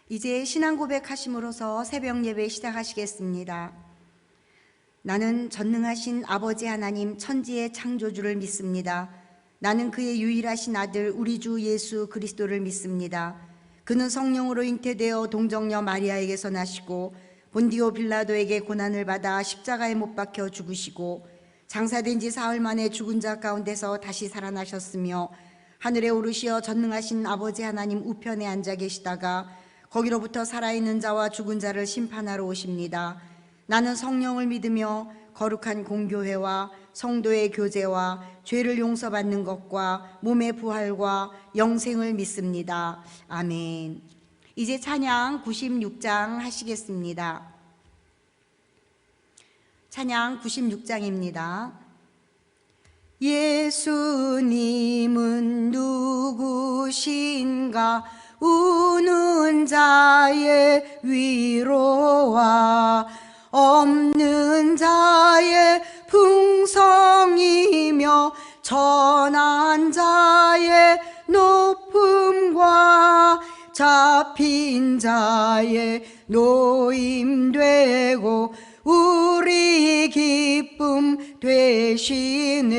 이제 신앙 고백하심으로써 새벽 예배 시작하시겠습니다. 나는 전능하신 아버지 하나님 천지의 창조주를 믿습니다. 나는 그의 유일하신 아들 우리 주 예수 그리스도를 믿습니다. 그는 성령으로 잉태되어 동정녀 마리아에게서 나시고 본디오 빌라도에게 고난을 받아 십자가에 못 박혀 죽으시고 장사된 지 사흘 만에 죽은 자 가운데서 다시 살아나셨으며 하늘에 오르시어 전능하신 아버지 하나님 우편에 앉아 계시다가 거기로부터 살아있는 자와 죽은 자를 심판하러 오십니다. 나는 성령을 믿으며 거룩한 공교회와 성도의 교제와 죄를 용서받는 것과 몸의 부활과 영생을 믿습니다. 아멘. 이제 찬양 96장 하시겠습니다. 찬양 96장입니다. 예수님은 누구신가? 우는 자의 위로와 없는 자의 풍성이며 천한 자의 높음과 잡힌 자의 노임되고 우리 기쁨 되시네.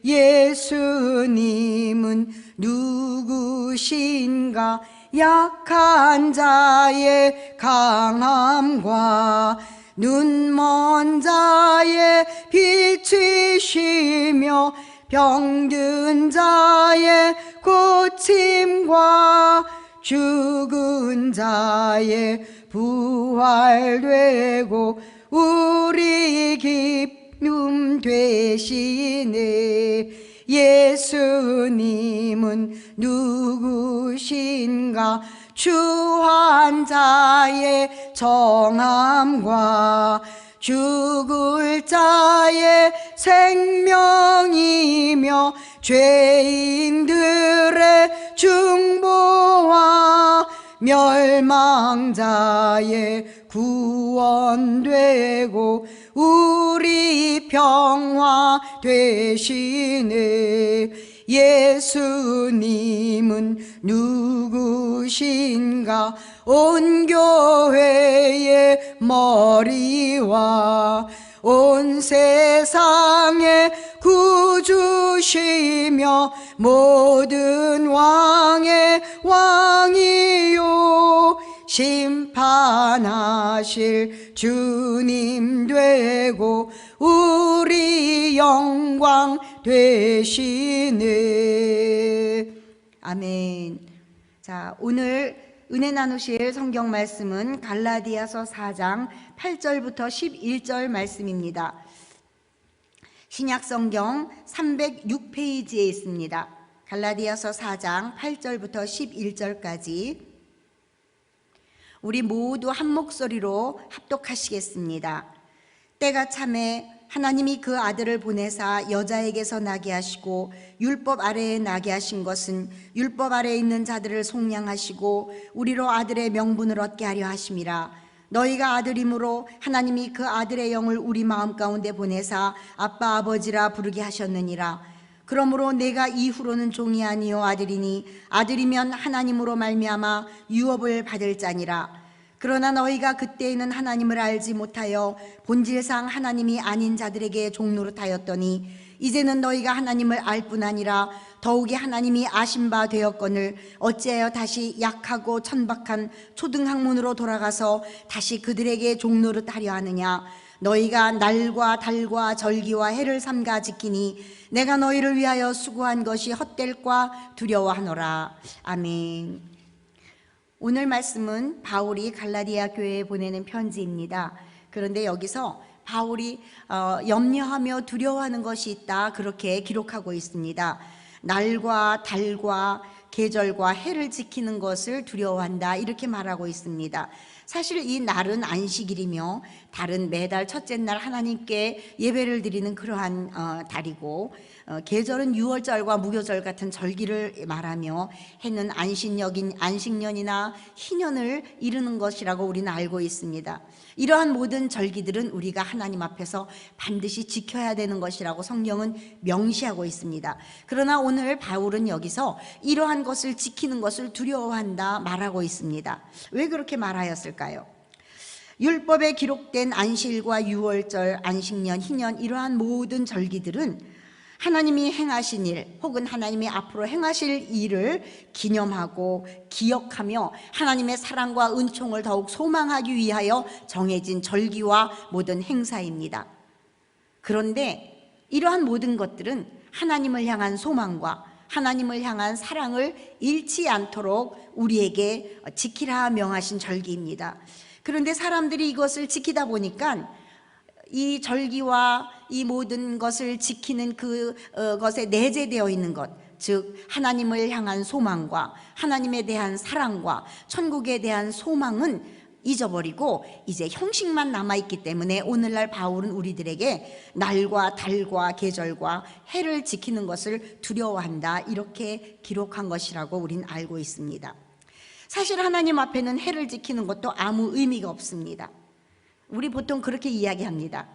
예수님은 누구신가? 약한 자의 강함과 눈먼 자의 빛이시며 병든 자의 고침과 죽은 자의 부활되고 우리 기쁨 되시네. 예수님은 누구신가? 추한 자의 정함과 죽을 자의 생명이며 죄인들의 중보와 멸망자의 구원되고 우리 평화 되시네. 예수님은 누구신가? 온 교회의 머리와 온 세상의 구주시며 모든 왕의 왕이요 심판하실 주님 되고 우리 영광 되시네. 아멘. 자, 오늘 은혜 나누실 성경 말씀은 갈라디아서 4장 8절부터 11절 말씀입니다. 신약 성경 306페이지에 있습니다. 갈라디아서 4장 8절부터 11절까지 우리 모두 한 목소리로 합독하시겠습니다. 때가 차매 하나님이 그 아들을 보내사 여자에게서 나게 하시고 율법 아래에 나게 하신 것은 율법 아래에 있는 자들을 속량하시고 우리로 아들의 명분을 얻게 하려 하심이라. 너희가 아들이므로 하나님이 그 아들의 영을 우리 마음 가운데 보내사 아빠 아버지라 부르게 하셨느니라. 그러므로 내가 이후로는 종이 아니요 아들이니 아들이면 하나님으로 말미암아 유업을 받을 자니라. 그러나 너희가 그때에는 하나님을 알지 못하여 본질상 하나님이 아닌 자들에게 종노릇하였더니 이제는 너희가 하나님을 알 뿐 아니라 더욱이 하나님이 아신 바 되었거늘 어찌하여 다시 약하고 천박한 초등학문으로 돌아가서 다시 그들에게 종노릇하려 하느냐. 너희가 날과 달과 절기와 해를 삼가 지키니 내가 너희를 위하여 수고한 것이 헛될까 두려워하노라. 아멘. 오늘 말씀은 바울이 갈라디아 교회에 보내는 편지입니다. 그런데 여기서 바울이 염려하며 두려워하는 것이 있다, 그렇게 기록하고 있습니다. 날과 달과 계절과 해를 지키는 것을 두려워한다, 이렇게 말하고 있습니다. 사실 이 날은 안식일이며 달은 매달 첫째 날 하나님께 예배를 드리는 그러한 달이고, 계절은 유월절과 무교절 같은 절기를 말하며 해는 안식년이나 희년을 이루는 것이라고 우리는 알고 있습니다. 이러한 모든 절기들은 우리가 하나님 앞에서 반드시 지켜야 되는 것이라고 성경은 명시하고 있습니다. 그러나 오늘 바울은 여기서 이러한 것을 지키는 것을 두려워한다 말하고 있습니다. 왜 그렇게 말하였을까요? 율법에 기록된 안식일과 유월절, 안식년, 희년, 이러한 모든 절기들은 하나님이 행하신 일 혹은 하나님이 앞으로 행하실 일을 기념하고 기억하며 하나님의 사랑과 은총을 더욱 소망하기 위하여 정해진 절기와 모든 행사입니다. 그런데 이러한 모든 것들은 하나님을 향한 소망과 하나님을 향한 사랑을 잃지 않도록 우리에게 지키라 명하신 절기입니다. 그런데 사람들이 이것을 지키다 보니까 이 절기와 이 모든 것을 지키는 그것에 내재되어 있는 것, 즉 하나님을 향한 소망과 하나님에 대한 사랑과 천국에 대한 소망은 잊어버리고 이제 형식만 남아있기 때문에 오늘날 바울은 우리들에게 날과 달과 계절과 해를 지키는 것을 두려워한다, 이렇게 기록한 것이라고 우리는 알고 있습니다. 사실 하나님 앞에는 해를 지키는 것도 아무 의미가 없습니다. 우리 보통 그렇게 이야기합니다.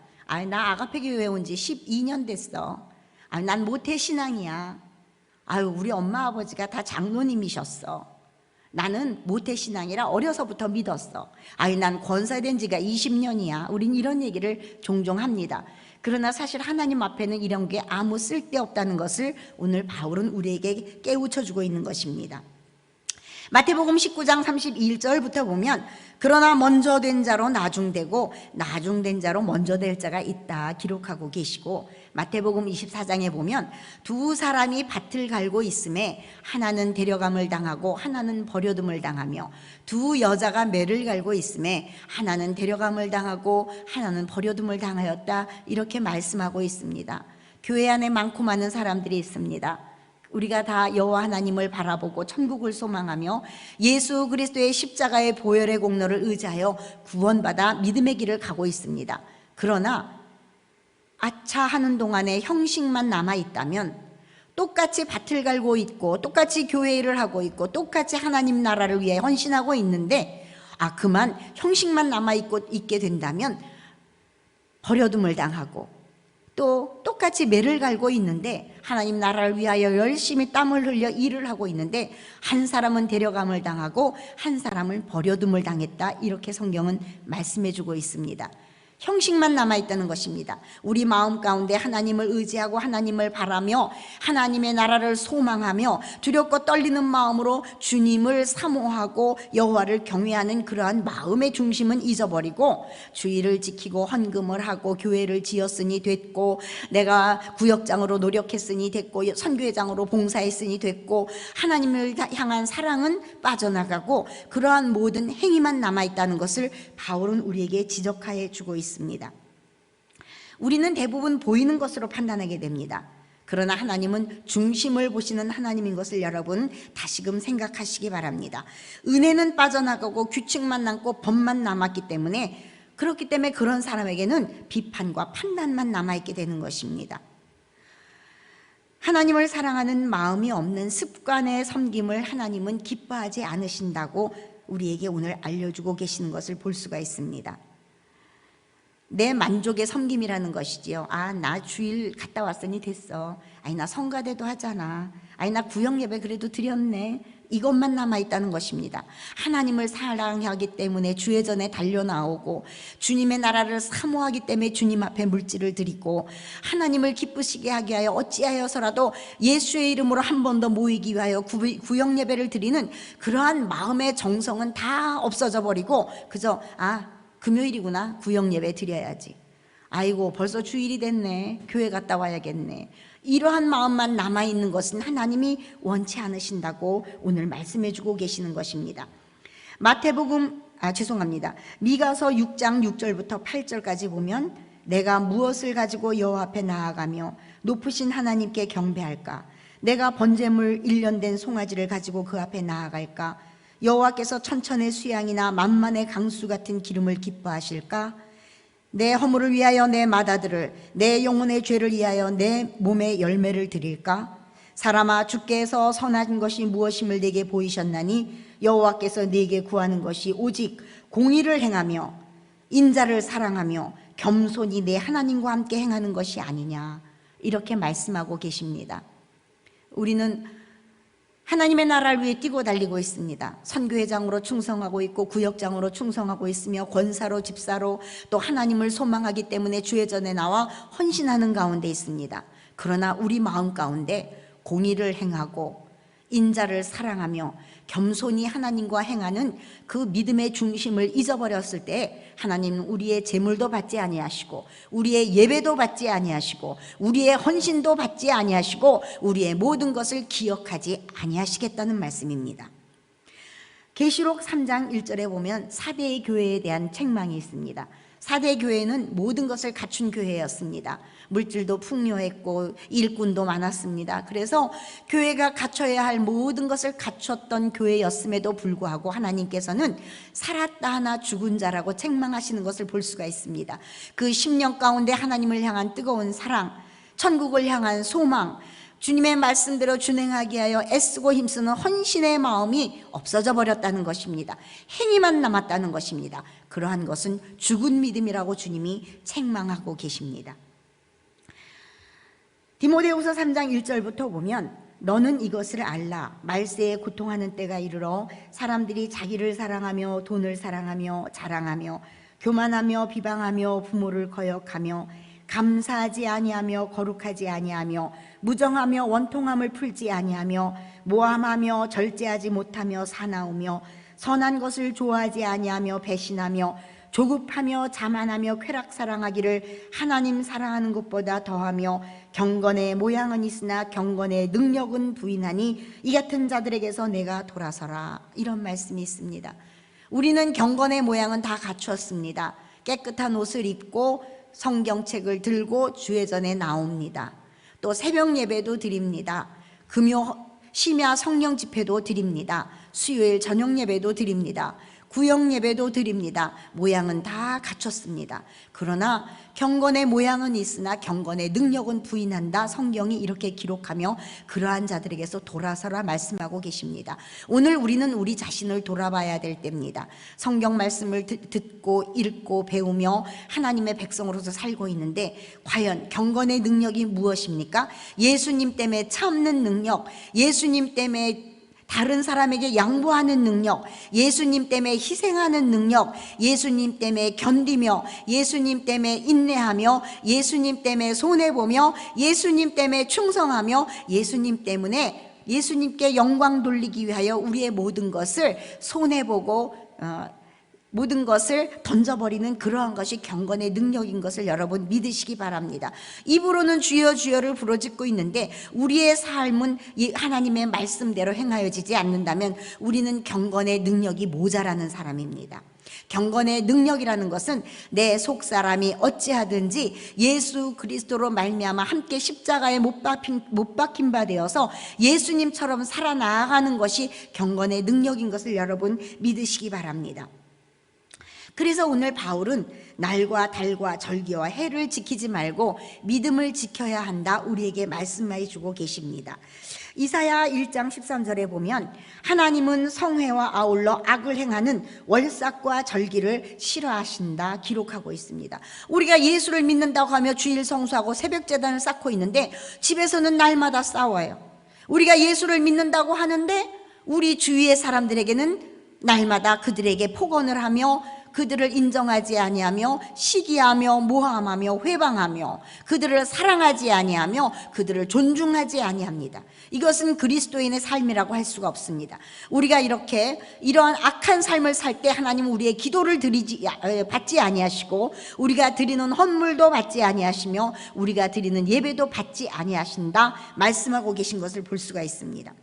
나 아가페 교회 온 지 12년 됐어. 난 모태신앙이야. 우리 엄마 아버지가 다 장로님이셨어. 나는 모태신앙이라 어려서부터 믿었어. 난 권사된 지가 20년이야. 우린 이런 얘기를 종종 합니다. 그러나 사실 하나님 앞에는 이런 게 아무 쓸데없다는 것을 오늘 바울은 우리에게 깨우쳐주고 있는 것입니다. 마태복음 19장 31절부터 보면 그러나 먼저 된 자로 나중되고 나중된 자로 먼저 될 자가 있다 기록하고 계시고, 마태복음 24장에 보면 두 사람이 밭을 갈고 있음에 하나는 데려감을 당하고 하나는 버려둠을 당하며 두 여자가 매를 갈고 있음에 하나는 데려감을 당하고 하나는 버려둠을 당하였다, 이렇게 말씀하고 있습니다. 교회 안에 많고 많은 사람들이 있습니다. 우리가 다 여호와 하나님을 바라보고 천국을 소망하며 예수 그리스도의 십자가의 보혈의 공로를 의지하여 구원받아 믿음의 길을 가고 있습니다. 그러나 아차 하는 동안에 형식만 남아있다면, 똑같이 밭을 갈고 있고 똑같이 교회 일을 하고 있고 똑같이 하나님 나라를 위해 헌신하고 있는데 그만 형식만 남아있게 된다면 버려둠을 당하고, 또 똑같이 매를 갈고 있는데 하나님 나라를 위하여 열심히 땀을 흘려 일을 하고 있는데 한 사람은 데려감을 당하고 한 사람은 버려둠을 당했다, 이렇게 성경은 말씀해 주고 있습니다. 형식만 남아있다는 것입니다. 우리 마음 가운데 하나님을 의지하고 하나님을 바라며 하나님의 나라를 소망하며 두렵고 떨리는 마음으로 주님을 사모하고 여호와를 경외하는 그러한 마음의 중심은 잊어버리고 주의를 지키고 헌금을 하고 교회를 지었으니 됐고, 내가 구역장으로 노력했으니 됐고, 선교회장으로 봉사했으니 됐고, 하나님을 향한 사랑은 빠져나가고 그러한 모든 행위만 남아있다는 것을 바울은 우리에게 지적해 주고 있습니다. 우리는 대부분 보이는 것으로 판단하게 됩니다. 그러나 하나님은 중심을 보시는 하나님인 것을 여러분 다시금 생각하시기 바랍니다. 은혜는 빠져나가고 규칙만 남고 법만 남았기 때문에, 그렇기 때문에 그런 사람에게는 비판과 판단만 남아있게 되는 것입니다. 하나님을 사랑하는 마음이 없는 습관의 섬김을 하나님은 기뻐하지 않으신다고 우리에게 오늘 알려주고 계시는 것을 볼 수가 있습니다. 내 만족의 섬김이라는 것이지요. 아, 나 주일 갔다 왔으니 됐어. 아니, 나 성가대도 하잖아. 아니, 나 구역 예배 그래도 드렸네. 이것만 남아있다는 것입니다. 하나님을 사랑하기 때문에 주회전에 달려나오고, 주님의 나라를 사모하기 때문에 주님 앞에 물질을 드리고, 하나님을 기쁘시게 하기 위하여 어찌하여서라도 예수의 이름으로 한 번 더 모이기 위하여 구역 예배를 드리는 그러한 마음의 정성은 다 없어져 버리고, 그저 금요일이구나, 구역 예배 드려야지. 아이고, 벌써 주일이 됐네, 교회 갔다 와야겠네. 이러한 마음만 남아있는 것은 하나님이 원치 않으신다고 오늘 말씀해 주고 계시는 것입니다. 미가서 6장 6절부터 8절까지 보면, 내가 무엇을 가지고 여호와 앞에 나아가며 높으신 하나님께 경배할까? 내가 번제물 1년 된 송아지를 가지고 그 앞에 나아갈까? 여호와께서 천천의 수양이나 만만의 강수 같은 기름을 기뻐하실까? 내 허물을 위하여 내 맏아들을, 내 영혼의 죄를 위하여 내 몸의 열매를 드릴까? 사람아, 주께서 선한 것이 무엇임을 내게 보이셨나니 여호와께서 네게 구하는 것이 오직 공의를 행하며 인자를 사랑하며 겸손히 내 하나님과 함께 행하는 것이 아니냐, 이렇게 말씀하고 계십니다. 우리는 하나님의 나라를 위해 뛰고 달리고 있습니다. 선교회장으로 충성하고 있고, 구역장으로 충성하고 있으며, 권사로, 집사로, 또 하나님을 소망하기 때문에 주회전에 나와 헌신하는 가운데 있습니다. 그러나 우리 마음 가운데 공의를 행하고 인자를 사랑하며 겸손히 하나님과 행하는 그 믿음의 중심을 잊어버렸을 때, 하나님은 우리의 재물도 받지 아니하시고, 우리의 예배도 받지 아니하시고, 우리의 헌신도 받지 아니하시고, 우리의 모든 것을 기억하지 아니하시겠다는 말씀입니다. 계시록 3장 1절에 보면 4대 교회에 대한 책망이 있습니다. 4대 교회는 모든 것을 갖춘 교회였습니다. 물질도 풍요했고 일꾼도 많았습니다. 그래서 교회가 갖춰야 할 모든 것을 갖췄던 교회였음에도 불구하고 하나님께서는 살았다 하나 죽은 자라고 책망하시는 것을 볼 수가 있습니다. 그 10년 가운데 하나님을 향한 뜨거운 사랑, 천국을 향한 소망, 주님의 말씀대로 준행하기 위하여 애쓰고 힘쓰는 헌신의 마음이 없어져 버렸다는 것입니다. 행위만 남았다는 것입니다. 그러한 것은 죽은 믿음이라고 주님이 책망하고 계십니다. 디모데후서 3장 1절부터 보면, 너는 이것을 알라. 말세에 고통하는 때가 이르러 사람들이 자기를 사랑하며 돈을 사랑하며 자랑하며 교만하며 비방하며 부모를 거역하며 감사하지 아니하며 거룩하지 아니하며 무정하며 원통함을 풀지 아니하며 모함하며 절제하지 못하며 사나우며 선한 것을 좋아하지 아니하며 배신하며 조급하며 자만하며 쾌락 사랑하기를 하나님 사랑하는 것보다 더하며 경건의 모양은 있으나 경건의 능력은 부인하니 이 같은 자들에게서 내가 돌아서라. 이런 말씀이 있습니다. 우리는 경건의 모양은 다 갖추었습니다. 깨끗한 옷을 입고 성경책을 들고 주회전에 나옵니다. 또 새벽 예배도 드립니다. 금요 심야 성령 집회도 드립니다. 수요일 저녁 예배도 드립니다. 구역 예배도 드립니다. 모양은 다 갖췄습니다. 그러나 경건의 모양은 있으나 경건의 능력은 부인한다. 성경이 이렇게 기록하며 그러한 자들에게서 돌아서라 말씀하고 계십니다. 오늘 우리는 우리 자신을 돌아봐야 될 때입니다. 성경 말씀을 듣고 읽고 배우며 하나님의 백성으로서 살고 있는데, 과연 경건의 능력이 무엇입니까? 예수님 때문에 참는 능력, 예수님 때문에 다른 사람에게 양보하는 능력, 예수님 때문에 희생하는 능력, 예수님 때문에 견디며, 예수님 때문에 인내하며, 예수님 때문에 손해보며, 예수님 때문에 충성하며, 예수님 때문에 예수님께 영광 돌리기 위하여 우리의 모든 것을 손해보고 모든 것을 던져버리는 그러한 것이 경건의 능력인 것을 여러분 믿으시기 바랍니다. 입으로는 주여 주여를 부르짖고 있는데 우리의 삶은 하나님의 말씀대로 행하여지지 않는다면 우리는 경건의 능력이 모자라는 사람입니다. 경건의 능력이라는 것은 내 속사람이 어찌하든지 예수 그리스도로 말미암아 함께 십자가에 못 박힌 바 되어서 예수님처럼 살아나가는 것이 경건의 능력인 것을 여러분 믿으시기 바랍니다. 그래서 오늘 바울은 날과 달과 절기와 해를 지키지 말고 믿음을 지켜야 한다 우리에게 말씀해 주고 계십니다. 이사야 1장 13절에 보면 하나님은 성회와 아울러 악을 행하는 월삭과 절기를 싫어하신다 기록하고 있습니다. 우리가 예수를 믿는다고 하며 주일 성수하고 새벽 제단을 쌓고 있는데 집에서는 날마다 싸워요. 우리가 예수를 믿는다고 하는데 우리 주위의 사람들에게는 날마다 그들에게 폭언을 하며 그들을 인정하지 아니하며 시기하며 모함하며 회방하며 그들을 사랑하지 아니하며 그들을 존중하지 아니합니다. 이것은 그리스도인의 삶이라고 할 수가 없습니다. 우리가 이러한 악한 삶을 살 때 하나님은 우리의 기도를 받지 아니하시고 우리가 드리는 헌물도 받지 아니하시며 우리가 드리는 예배도 받지 아니하신다 말씀하고 계신 것을 볼 수가 있습니다.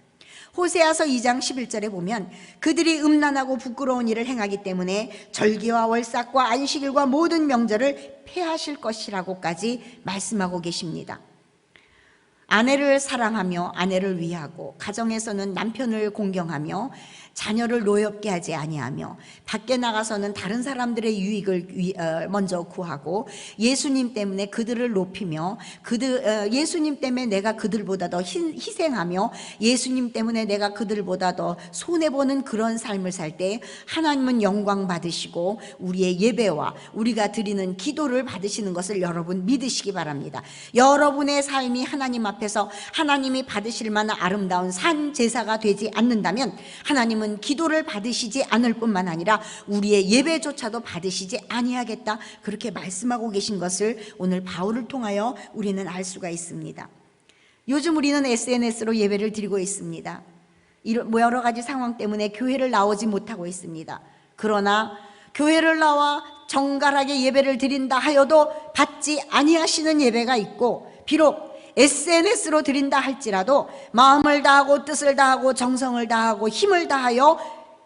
호세아서 2장 11절에 보면 그들이 음란하고 부끄러운 일을 행하기 때문에 절기와 월삭과 안식일과 모든 명절을 폐하실 것이라고까지 말씀하고 계십니다. 아내를 사랑하며 아내를 위하고 가정에서는 남편을 공경하며 자녀를 노엽게 하지 아니하며 밖에 나가서는 다른 사람들의 유익을 먼저 구하고 예수님 때문에 그들을 높이며 예수님 때문에 내가 그들보다 더 희생하며 예수님 때문에 내가 그들보다 더 손해보는 그런 삶을 살 때 하나님은 영광 받으시고 우리의 예배와 우리가 드리는 기도를 받으시는 것을 여러분 믿으시기 바랍니다. 여러분의 삶이 하나님 앞에서 하나님이 받으실 만한 아름다운 산 제사가 되지 않는다면 하나님은 기도를 받으시지 않을 뿐만 아니라 우리의 예배조차도 받으시지 아니하겠다 그렇게 말씀하고 계신 것을 오늘 바울을 통하여 우리는 알 수가 있습니다. 요즘 우리는 SNS로 예배를 드리고 있습니다. 여러 가지 상황 때문에 교회를 나오지 못하고 있습니다. 그러나 교회를 나와 정갈하게 예배를 드린다 하여도 받지 아니하시는 예배가 있고 비록 SNS로 드린다 할지라도 마음을 다하고 뜻을 다하고 정성을 다하고 힘을 다하여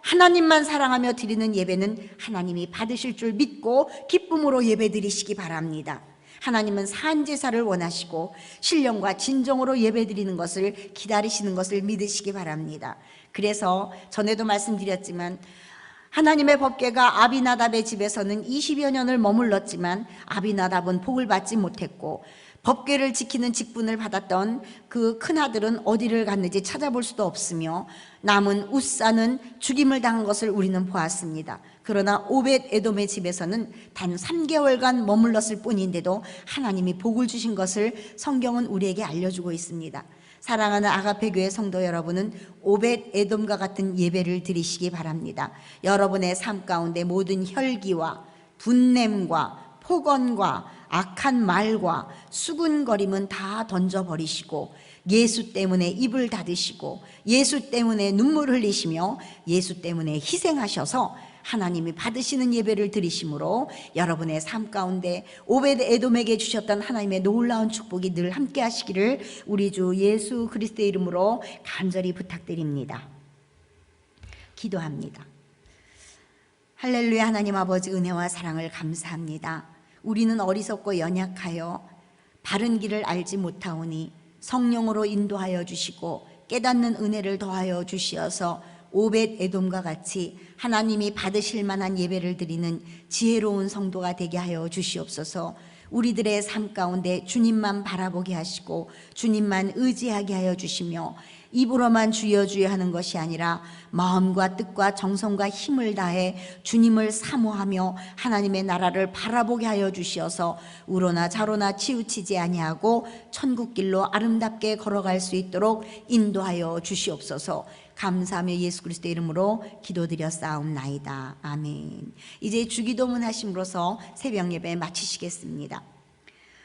하나님만 사랑하며 드리는 예배는 하나님이 받으실 줄 믿고 기쁨으로 예배 드리시기 바랍니다. 하나님은 산제사를 원하시고 신령과 진정으로 예배 드리는 것을 기다리시는 것을 믿으시기 바랍니다. 그래서 전에도 말씀드렸지만 하나님의 법궤가 아비나답의 집에서는 20여 년을 머물렀지만 아비나답은 복을 받지 못했고 법궤를 지키는 직분을 받았던 그 큰아들은 어디를 갔는지 찾아볼 수도 없으며 남은 웃사는 죽임을 당한 것을 우리는 보았습니다. 그러나 오벳 에돔의 집에서는 단 3개월간 머물렀을 뿐인데도 하나님이 복을 주신 것을 성경은 우리에게 알려주고 있습니다. 사랑하는 아가페 교회 성도 여러분은 오벳 에돔과 같은 예배를 드리시기 바랍니다. 여러분의 삶 가운데 모든 혈기와 분냄과 폭언과 악한 말과 수군거림은 다 던져버리시고 예수 때문에 입을 닫으시고 예수 때문에 눈물 흘리시며 예수 때문에 희생하셔서 하나님이 받으시는 예배를 드리심으로 여러분의 삶 가운데 오벳 에돔에게 주셨던 하나님의 놀라운 축복이 늘 함께 하시기를 우리 주 예수 그리스도의 이름으로 간절히 부탁드립니다. 기도합니다. 할렐루야. 하나님 아버지 은혜와 사랑을 감사합니다. 우리는 어리석고 연약하여 바른 길을 알지 못하오니 성령으로 인도하여 주시고 깨닫는 은혜를 더하여 주시어서 오벳 에돔과 같이 하나님이 받으실 만한 예배를 드리는 지혜로운 성도가 되게 하여 주시옵소서. 우리들의 삶 가운데 주님만 바라보게 하시고 주님만 의지하게 하여 주시며 입으로만 주여 주여 하는 것이 아니라 마음과 뜻과 정성과 힘을 다해 주님을 사모하며 하나님의 나라를 바라보게 하여 주시어서 우로나 좌로나 치우치지 아니하고 천국길로 아름답게 걸어갈 수 있도록 인도하여 주시옵소서. 감사하며 예수 그리스도의 이름으로 기도드렸사옵나이다. 아멘. 이제 주기도문 하심으로써 새벽 예배 마치시겠습니다.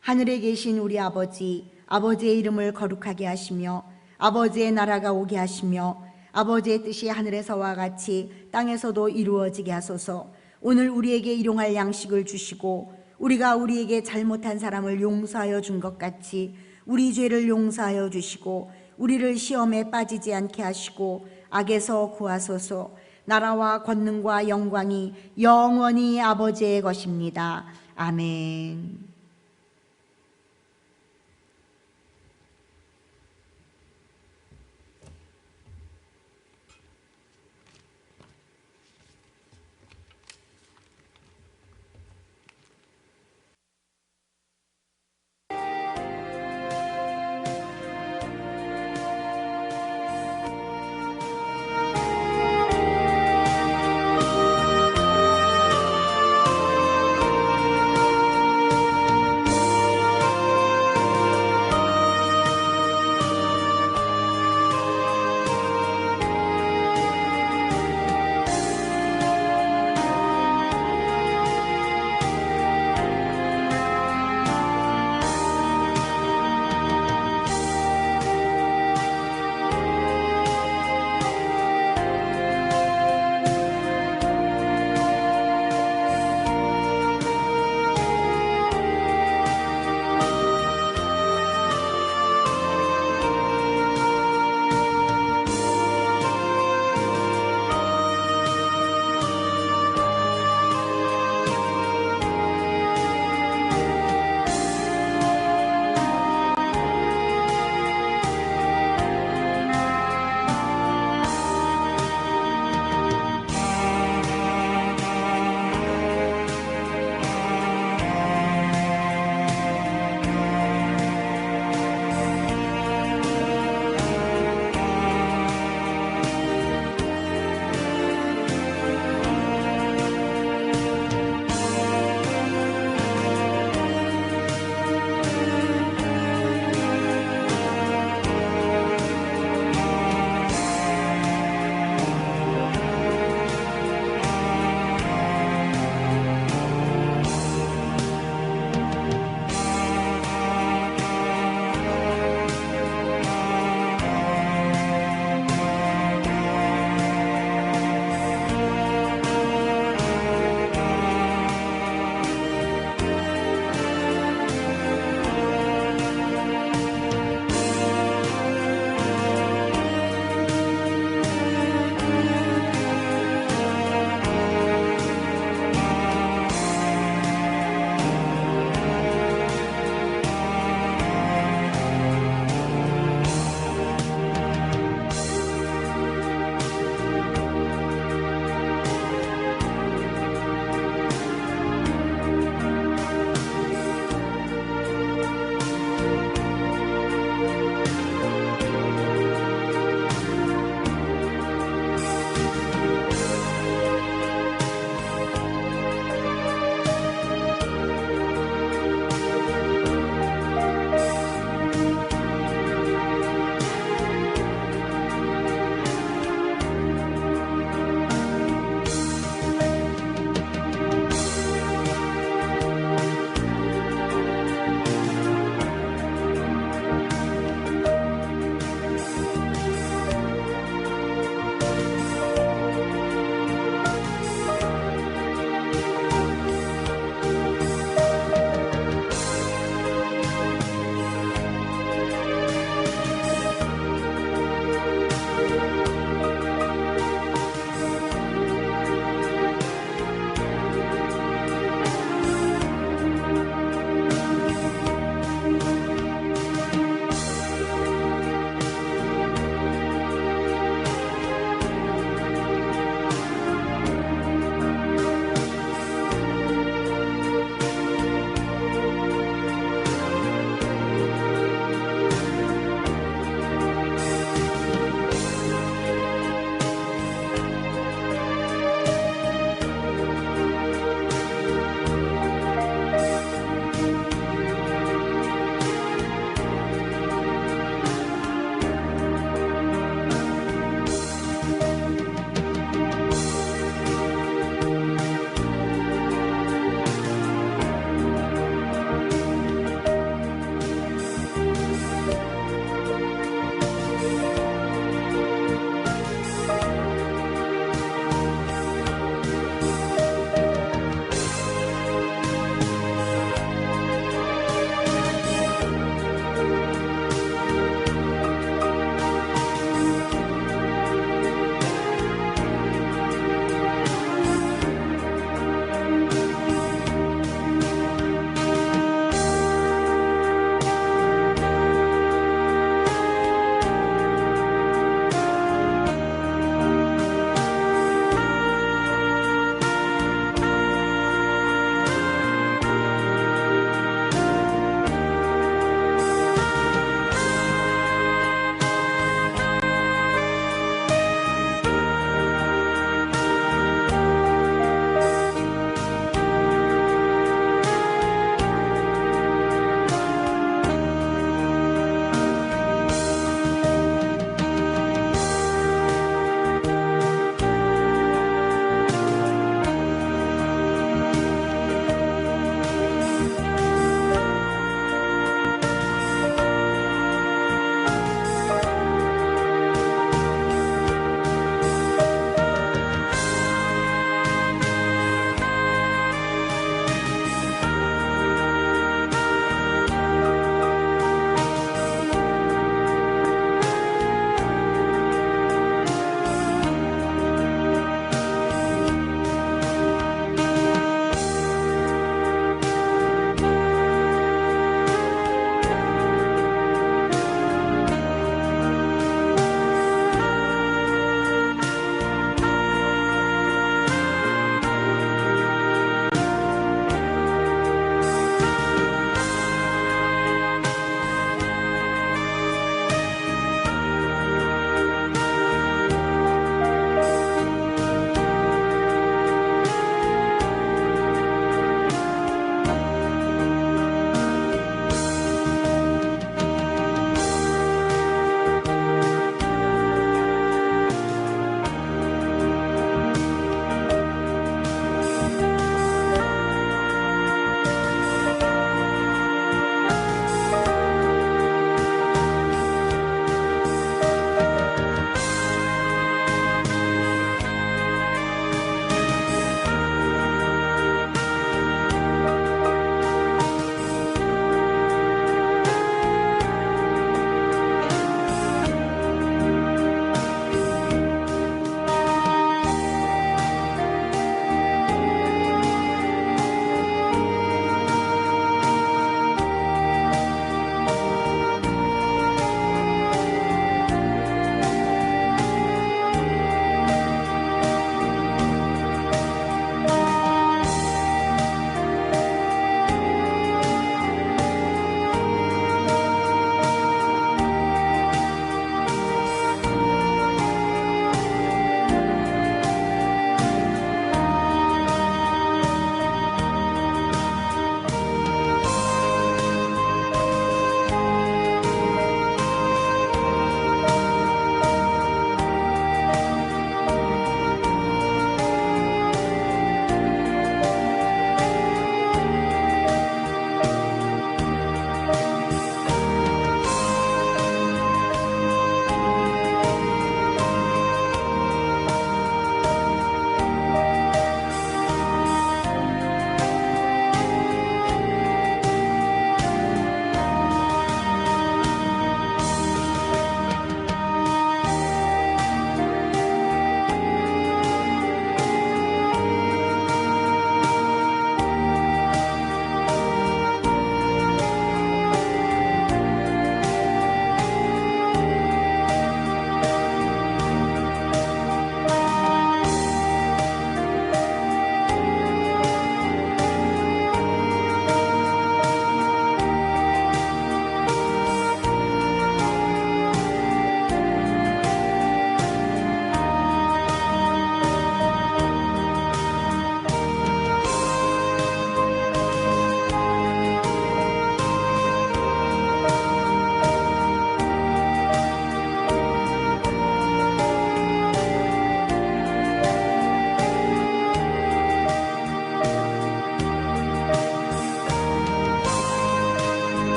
하늘에 계신 우리 아버지, 아버지의 이름을 거룩하게 하시며 아버지의 나라가 오게 하시며 아버지의 뜻이 하늘에서와 같이 땅에서도 이루어지게 하소서. 오늘 우리에게 일용할 양식을 주시고 우리가 우리에게 잘못한 사람을 용서하여 준 것 같이 우리 죄를 용서하여 주시고 우리를 시험에 빠지지 않게 하시고 악에서 구하소서. 나라와 권능과 영광이 영원히 아버지의 것입니다. 아멘.